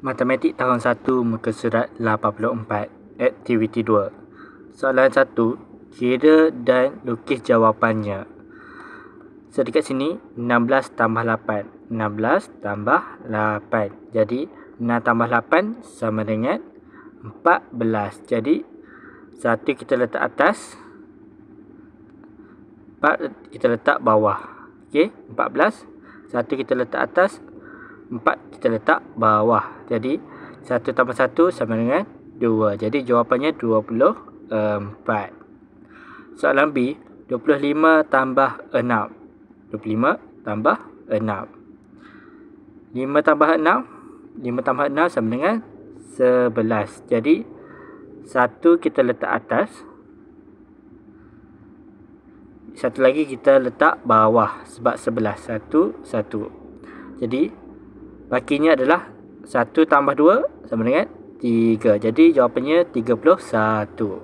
Matematik tahun 1 muka surat 84, aktiviti 2. Soalan 1, kira dan lukis jawapannya. So dekat sini 16 tambah 8, 16 tambah 8. Jadi 6 tambah 8 sama dengan 14. Jadi 1 kita letak atas, 4 kita letak bawah. Okey, 14. 1 kita letak atas, 4 kita letak bawah. Jadi 1 tambah 1 sama dengan 2. Jadi jawapannya 24. Soalan B, 25 tambah 6. 25 tambah 6. 5 tambah 6. 5 tambah 6 sama dengan 11. Jadi 1 kita letak atas, 1 lagi kita letak bawah sebab 11. 1, 1. Jadi bakinya adalah 1 tambah 2 sama dengan 3. Jadi jawapannya 31.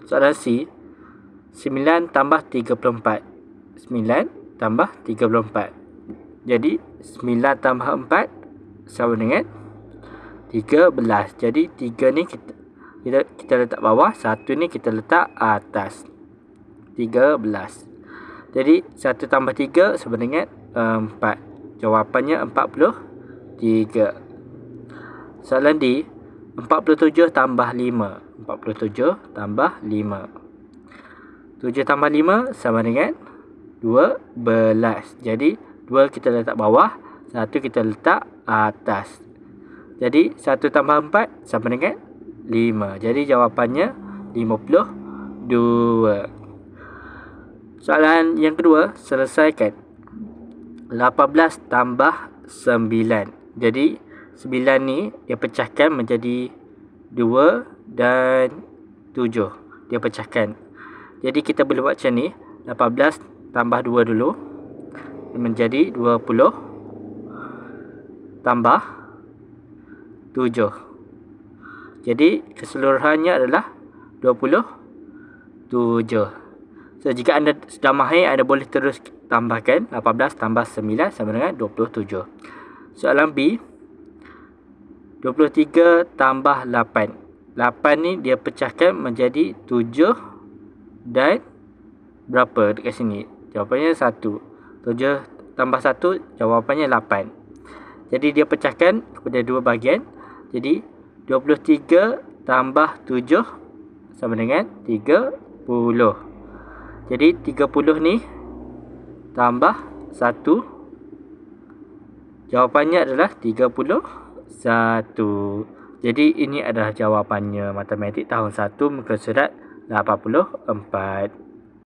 Soalan C, 9 tambah 34. 9 tambah 34. Jadi 9 tambah 4 sama dengan 13. Jadi 3 ni kita letak bawah, 1 ni kita letak atas. 13. Jadi 1 tambah 3 sama dengan 4. Jawapannya 43. Soalan D, 47 tambah 5. 47 tambah 5. 7 tambah 5 sama dengan 12. Jadi 2 kita letak bawah, 1 kita letak atas. Jadi 1 tambah 4 sama dengan 5. Jadi jawapannya 52. Soalan yang kedua, selesaikan. 18 tambah 9. Jadi 9 ni dia pecahkan menjadi 2 dan 7. Dia pecahkan. Jadi kita boleh buat macam ni. 18 tambah 2 dulu. Menjadi 20 tambah 7. Jadi keseluruhannya adalah 27. So jika anda sudah mahir, anda boleh terus tambahkan 18 tambah 9 sama dengan 27. Soalan B, 23 tambah 8. 8 ni dia pecahkan menjadi 7 dan berapa dekat sini? Jawapannya 1. 7 tambah 1 jawapannya 8. Jadi dia pecahkan kepada dua bahagian. Jadi 23 tambah 7 sama dengan 30. Jadi 30 ni tambah 1. Jawapannya adalah 31. Jadi ini adalah jawapannya matematik tahun 1 muka surat 84.